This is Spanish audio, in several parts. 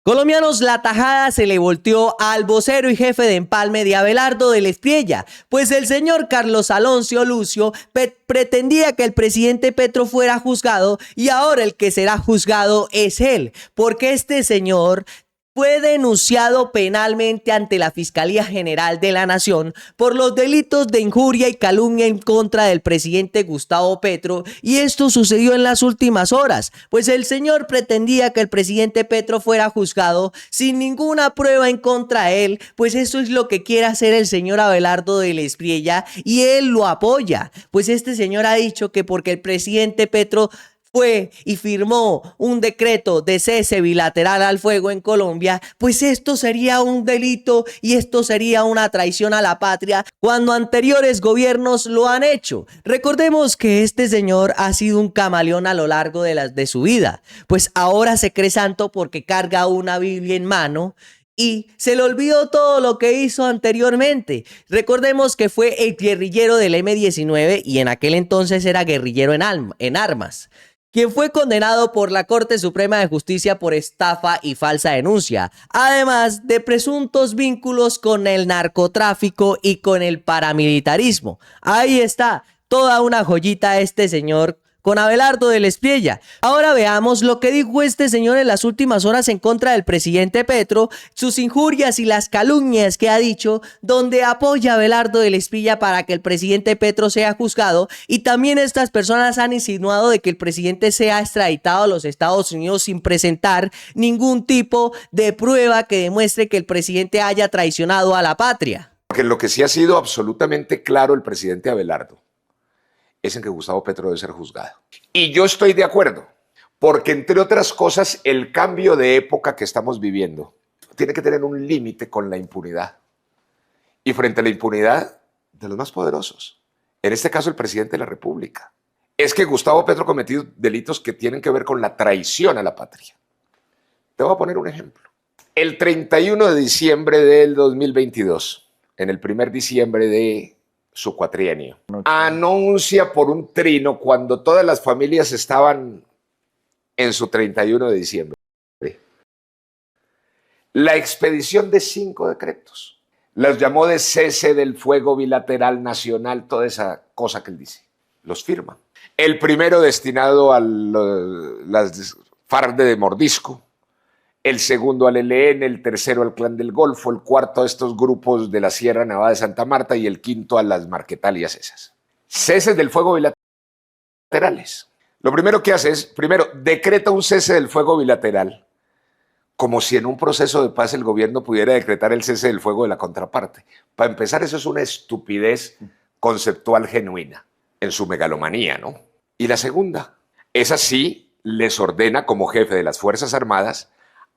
Colombianos, la tajada se le volteó al vocero y jefe de empalme de Abelardo del Espriella, pues el señor Carlos Alonso Lucio pretendía que el presidente Petro fuera juzgado y ahora el que será juzgado es él, porque este señor fue denunciado penalmente ante la Fiscalía General de la Nación por los delitos de injuria y calumnia en contra del presidente Gustavo Petro, y esto sucedió en las últimas horas, pues el señor pretendía que el presidente Petro fuera juzgado sin ninguna prueba en contra de él, pues eso es lo que quiere hacer el señor Abelardo del Espriella y él lo apoya, pues este señor ha dicho que porque el presidente Petro fue y firmó un decreto de cese bilateral al fuego en Colombia, pues esto sería un delito y esto sería una traición a la patria cuando anteriores gobiernos lo han hecho. Recordemos que este señor ha sido un camaleón a lo largo de su vida, pues ahora se cree santo porque carga una Biblia en mano y se le olvidó todo lo que hizo anteriormente. Recordemos que fue el guerrillero del M-19 y en aquel entonces era guerrillero en armas, quien fue condenado por la Corte Suprema de Justicia por estafa y falsa denuncia, además de presuntos vínculos con el narcotráfico y con el paramilitarismo. Ahí está, toda una joyita este señor con Abelardo del Espriella. Ahora veamos lo que dijo este señor en las últimas horas en contra del presidente Petro, sus injurias y las calumnias que ha dicho, donde apoya a Abelardo del Espriella para que el presidente Petro sea juzgado, y también estas personas han insinuado de que el presidente sea extraditado a los Estados Unidos sin presentar ningún tipo de prueba que demuestre que el presidente haya traicionado a la patria. Porque lo que sí ha sido absolutamente claro el presidente Abelardo es en que Gustavo Petro debe ser juzgado. Y yo estoy de acuerdo, porque entre otras cosas el cambio de época que estamos viviendo tiene que tener un límite con la impunidad. Y frente a la impunidad de los más poderosos, en este caso el presidente de la República, es que Gustavo Petro ha cometido delitos que tienen que ver con la traición a la patria. Te voy a poner un ejemplo. El 31 de diciembre del 2022, en el primer diciembre de su cuatrienio, anuncia por un trino cuando todas las familias estaban en su 31 de diciembre la expedición de 5 decretos. Las llamó de cese del fuego bilateral nacional, toda esa cosa que él dice. Los firma. El primero destinado a las FARC de Mordisco, el segundo al ELN, el tercero al Clan del Golfo, el cuarto a estos grupos de la Sierra Nevada de Santa Marta y el quinto a las Marquetalias esas. Ceses del fuego bilaterales. Lo primero que hace es, primero, decreta un cese del fuego bilateral, como si en un proceso de paz el gobierno pudiera decretar el cese del fuego de la contraparte. Para empezar, eso es una estupidez conceptual genuina, en su megalomanía, ¿no? Y la segunda, esa sí les ordena como jefe de las Fuerzas Armadas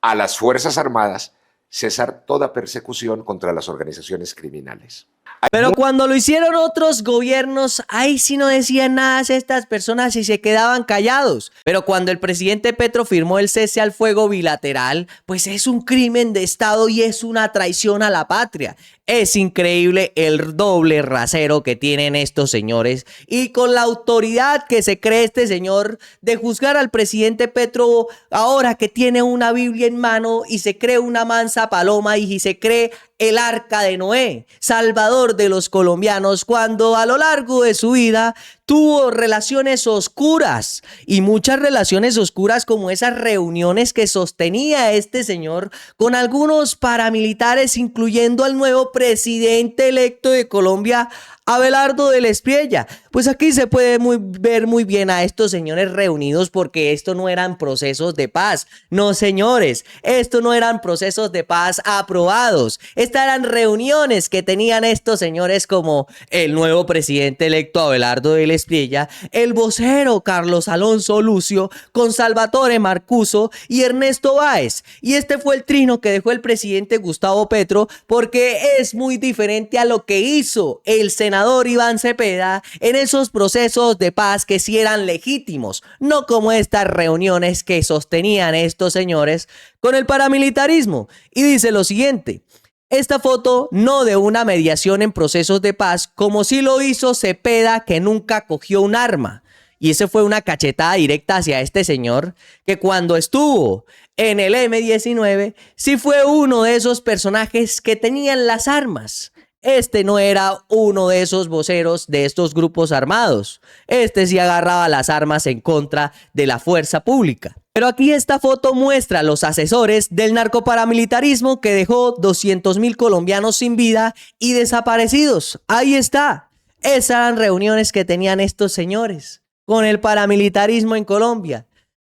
a las Fuerzas Armadas cesar toda persecución contra las organizaciones criminales. Pero cuando lo hicieron otros gobiernos, ahí sí no decían nada a estas personas y se quedaban callados. Pero cuando el presidente Petro firmó el cese al fuego bilateral, pues es un crimen de Estado y es una traición a la patria. Es increíble el doble rasero que tienen estos señores, y con la autoridad que se cree este señor de juzgar al presidente Petro ahora que tiene una Biblia en mano y se cree una mansa paloma y se cree el arca de Noé, salvador de los colombianos, cuando a lo largo de su vida tuvo relaciones oscuras, y muchas relaciones oscuras como esas reuniones que sostenía este señor con algunos paramilitares, incluyendo al nuevo presidente electo de Colombia, Abelardo del Espriella. Pues aquí se puede ver muy bien a estos señores reunidos, porque esto no eran procesos de paz. No, señores, esto no eran procesos de paz aprobados. Estas eran reuniones que tenían estos señores como el nuevo presidente electo Abelardo del Espriella, el vocero Carlos Alonso Lucio, con Salvatore Marcuso y Ernesto Báez. Y este fue el trino que dejó el presidente Gustavo Petro, porque es muy diferente a lo que hizo el senador Iván Cepeda en esos procesos de paz que sí eran legítimos, no como estas reuniones que sostenían estos señores con el paramilitarismo. Y dice lo siguiente: esta foto no de una mediación en procesos de paz, como sí lo hizo Cepeda, que nunca cogió un arma. Y esa fue una cachetada directa hacia este señor, que cuando estuvo en el M-19 sí fue uno de esos personajes que tenían las armas. Este no era uno de esos voceros de estos grupos armados. Este sí agarraba las armas en contra de la fuerza pública. Pero aquí esta foto muestra a los asesores del narcoparamilitarismo que dejó 200.000 colombianos sin vida y desaparecidos. Ahí está. Esas eran reuniones que tenían estos señores con el paramilitarismo en Colombia.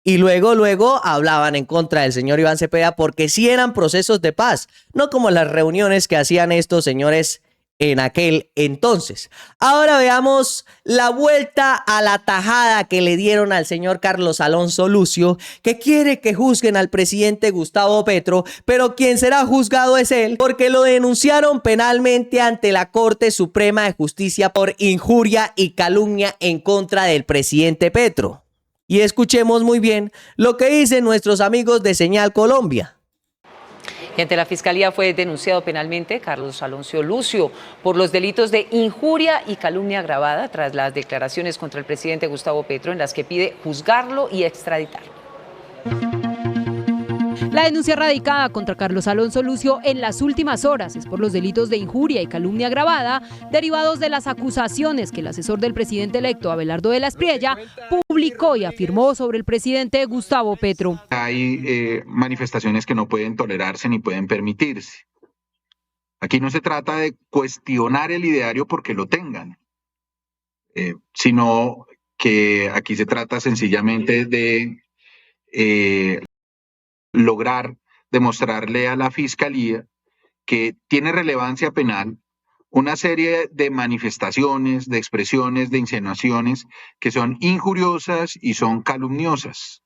Y luego hablaban en contra del señor Iván Cepeda porque sí eran procesos de paz, no como las reuniones que hacían estos señores en aquel entonces. Ahora veamos la vuelta a la tajada que le dieron al señor Carlos Alonso Lucio, que quiere que juzguen al presidente Gustavo Petro, pero quien será juzgado es él, porque lo denunciaron penalmente ante la Corte Suprema de Justicia por injuria y calumnia en contra del presidente Petro. Y escuchemos muy bien lo que dicen nuestros amigos de Señal Colombia. Y ante la Fiscalía fue denunciado penalmente Carlos Alonso Lucio por los delitos de injuria y calumnia agravada tras las declaraciones contra el presidente Gustavo Petro en las que pide juzgarlo y extraditarlo. La denuncia radicada contra Carlos Alonso Lucio en las últimas horas es por los delitos de injuria y calumnia agravada derivados de las acusaciones que el asesor del presidente electo, Abelardo de la Espriella, publicó y afirmó sobre el presidente Gustavo Petro. Hay manifestaciones que no pueden tolerarse ni pueden permitirse. Aquí no se trata de cuestionar el ideario porque lo tengan, sino que aquí se trata sencillamente de lograr demostrarle a la Fiscalía que tiene relevancia penal una serie de manifestaciones, de expresiones, de insinuaciones que son injuriosas y son calumniosas.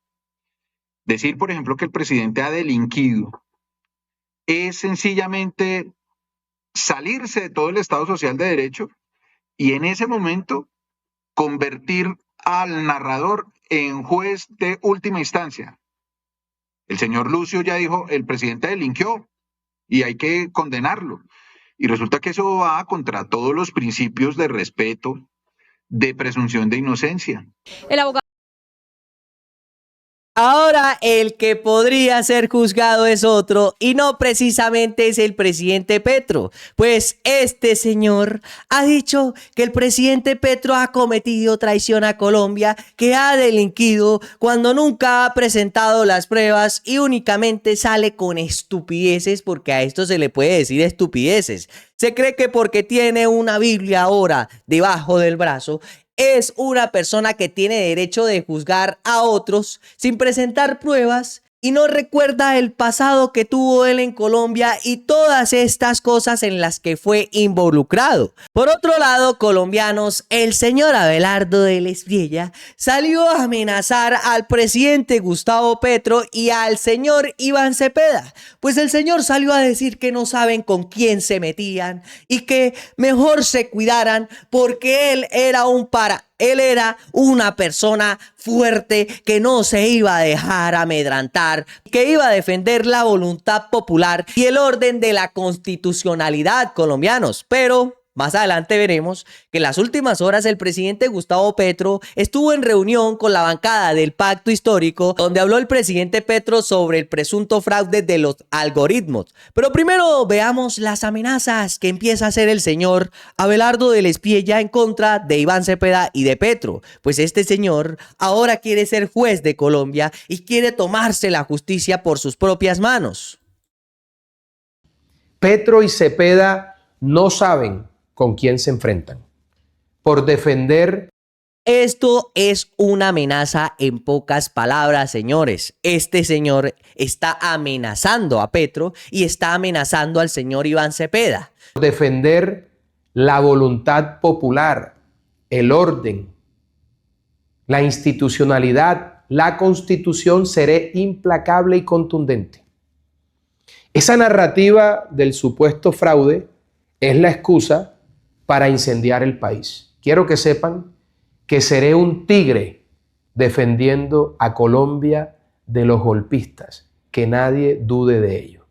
Decir, por ejemplo, que el presidente ha delinquido es sencillamente salirse de todo el Estado Social de Derecho y en ese momento convertir al narrador en juez de última instancia. El señor Lucio ya dijo, el presidente delinquió y hay que condenarlo. Y resulta que eso va contra todos los principios de respeto, de presunción de inocencia. El abogado Ahora el que podría ser juzgado es otro y no precisamente es el presidente Petro, pues este señor ha dicho que el presidente Petro ha cometido traición a Colombia, que ha delinquido cuando nunca ha presentado las pruebas y únicamente sale con estupideces, porque a esto se le puede decir estupideces. Se cree que porque tiene una Biblia ahora debajo del brazo, es una persona que tiene derecho de juzgar a otros sin presentar pruebas y no recuerda el pasado que tuvo él en Colombia y todas estas cosas en las que fue involucrado. Por otro lado, colombianos, el señor Abelardo de la Espriella salió a amenazar al presidente Gustavo Petro y al señor Iván Cepeda, pues el señor salió a decir que no saben con quién se metían y que mejor se cuidaran porque él era una persona fuerte que no se iba a dejar amedrantar, que iba a defender la voluntad popular y el orden de la constitucionalidad, colombianos. Pero más adelante veremos que en las últimas horas el presidente Gustavo Petro estuvo en reunión con la bancada del Pacto Histórico, donde habló el presidente Petro sobre el presunto fraude de los algoritmos. Pero primero veamos las amenazas que empieza a hacer el señor Abelardo de la Espriella en contra de Iván Cepeda y de Petro. Pues este señor ahora quiere ser juez de Colombia y quiere tomarse la justicia por sus propias manos. Petro y Cepeda no saben con quién se enfrentan. Por defender. Esto es una amenaza en pocas palabras, señores. Este señor está amenazando a Petro y está amenazando al señor Iván Cepeda. Defender la voluntad popular, el orden, la institucionalidad, la Constitución, seré implacable y contundente. Esa narrativa del supuesto fraude es la excusa para incendiar el país. Quiero que sepan que seré un tigre defendiendo a Colombia de los golpistas, que nadie dude de ello.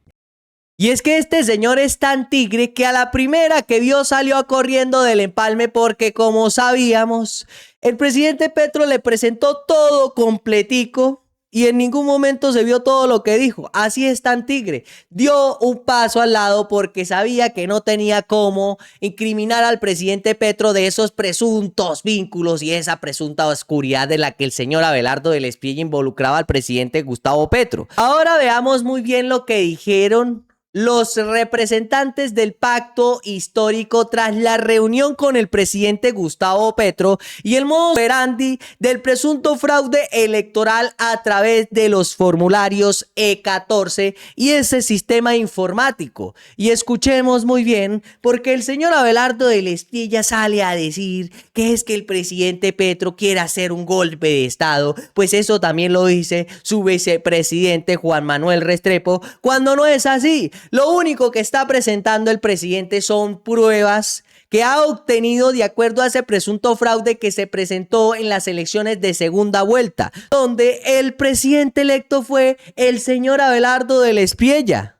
Y es que este señor es tan tigre que a la primera que vio salió corriendo del empalme porque, como sabíamos, el presidente Petro le presentó todo completico y en ningún momento se vio todo lo que dijo. Así es tan tigre. Dio un paso al lado porque sabía que no tenía cómo incriminar al presidente Petro de esos presuntos vínculos y esa presunta oscuridad de la que el señor Abelardo del Espriella involucraba al presidente Gustavo Petro. Ahora veamos muy bien lo que dijeron los representantes del pacto histórico tras la reunión con el presidente Gustavo Petro y el modus operandi del presunto fraude electoral a través de los formularios E14 y ese sistema informático. Y escuchemos muy bien, porque el señor Abelardo del Espriella sale a decir que es que el presidente Petro quiere hacer un golpe de Estado, pues eso también lo dice su vicepresidente Juan Manuel Restrepo, cuando no es así. Lo único que está presentando el presidente son pruebas que ha obtenido de acuerdo a ese presunto fraude que se presentó en las elecciones de segunda vuelta, donde el presidente electo fue el señor Abelardo del Espriella.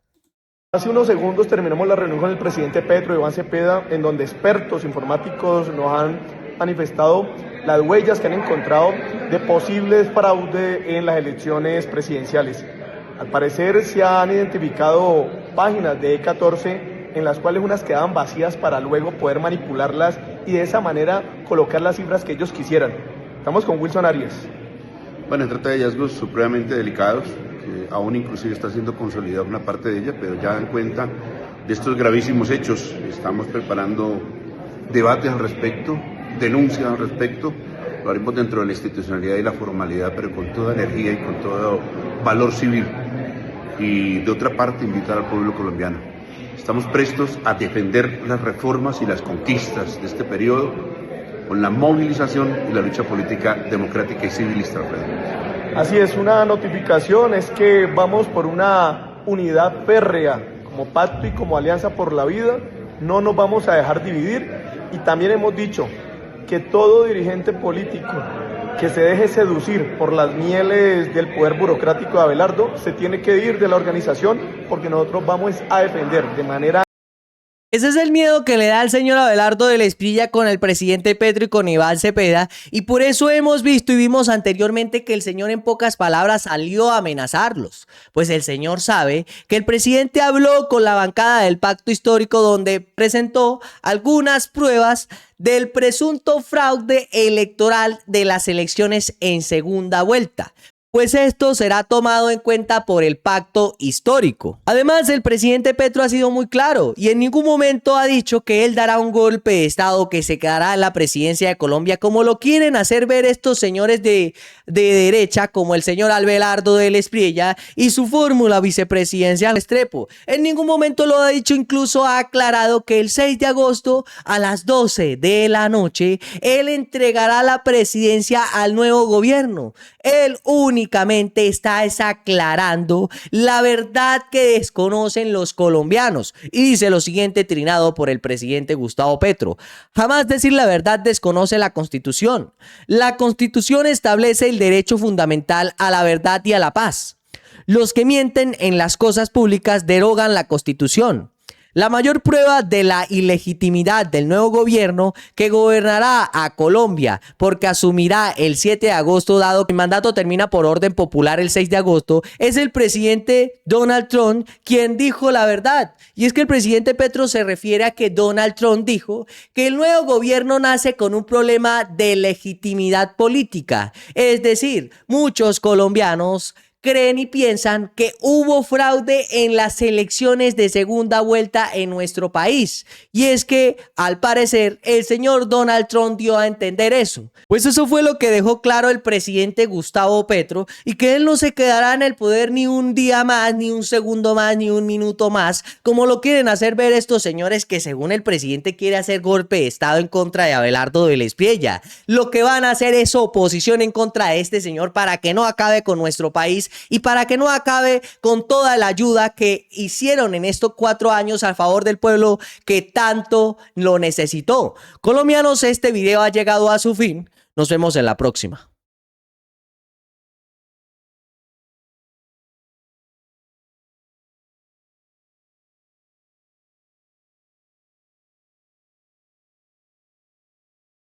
Hace unos segundos terminamos la reunión con el presidente Petro y Iván Cepeda, en donde expertos informáticos nos han manifestado las huellas que han encontrado de posibles fraude en las elecciones presidenciales. Al parecer se han identificado páginas de E14 en las cuales unas quedaban vacías para luego poder manipularlas y de esa manera colocar las cifras que ellos quisieran. Estamos con Wilson Arias. Bueno, trata de hallazgos supremamente delicados, que aún inclusive está siendo consolidada una parte de ella, pero ya dan cuenta de estos gravísimos hechos. Estamos preparando debates al respecto, denuncias al respecto. Lo haremos dentro de la institucionalidad y la formalidad, pero con toda energía y con todo valor civil. Y de otra parte, invitar al pueblo colombiano. Estamos prestos a defender las reformas y las conquistas de este periodo con la movilización y la lucha política democrática y civilista. Así es, una notificación es que vamos por una unidad férrea como pacto y como alianza por la vida. No nos vamos a dejar dividir y también hemos dicho que todo dirigente político que se deje seducir por las mieles del poder burocrático de Abelardo se tiene que ir de la organización, porque nosotros vamos a defender de manera... Ese es el miedo que le da al señor Abelardo del Espriella con el presidente Petro y con Iván Cepeda, y por eso hemos visto y vimos anteriormente que el señor en pocas palabras salió a amenazarlos, pues el señor sabe que el presidente habló con la bancada del pacto histórico donde presentó algunas pruebas del presunto fraude electoral de las elecciones en segunda vuelta. Pues esto será tomado en cuenta por el pacto histórico. Además, el presidente Petro ha sido muy claro y en ningún momento ha dicho que él dará un golpe de Estado, que se quedará en la presidencia de Colombia, como lo quieren hacer ver estos señores de derecha, como el señor Abelardo del Espriella y su fórmula vicepresidencial Restrepo. En ningún momento lo ha dicho, incluso ha aclarado que el 6 de agosto a las 12 de la noche, él entregará la presidencia al nuevo gobierno. Él únicamente está aclarando la verdad que desconocen los colombianos. Y dice lo siguiente, trinado por el presidente Gustavo Petro: jamás decir la verdad desconoce la Constitución. La Constitución establece el derecho fundamental a la verdad y a la paz. Los que mienten en las cosas públicas derogan la Constitución. La mayor prueba de la ilegitimidad del nuevo gobierno que gobernará a Colombia, porque asumirá el 7 de agosto, dado que el mandato termina por orden popular el 6 de agosto, es el presidente Donald Trump, quien dijo la verdad. Y es que el presidente Petro se refiere a que Donald Trump dijo que el nuevo gobierno nace con un problema de legitimidad política. Es decir, muchos colombianos creen y piensan que hubo fraude en las elecciones de segunda vuelta en nuestro país. Y es que, al parecer, el señor Donald Trump dio a entender eso. Pues eso fue lo que dejó claro el presidente Gustavo Petro, y que él no se quedará en el poder ni un día más, ni un segundo más, ni un minuto más, como lo quieren hacer ver estos señores que, según el presidente, quiere hacer golpe de Estado en contra de Abelardo del Espriella. Lo que van a hacer es oposición en contra de este señor para que no acabe con nuestro país y para que no acabe con toda la ayuda que hicieron en estos 4 años a favor del pueblo que tanto lo necesitó. Colombianos, este video ha llegado a su fin. Nos vemos en la próxima.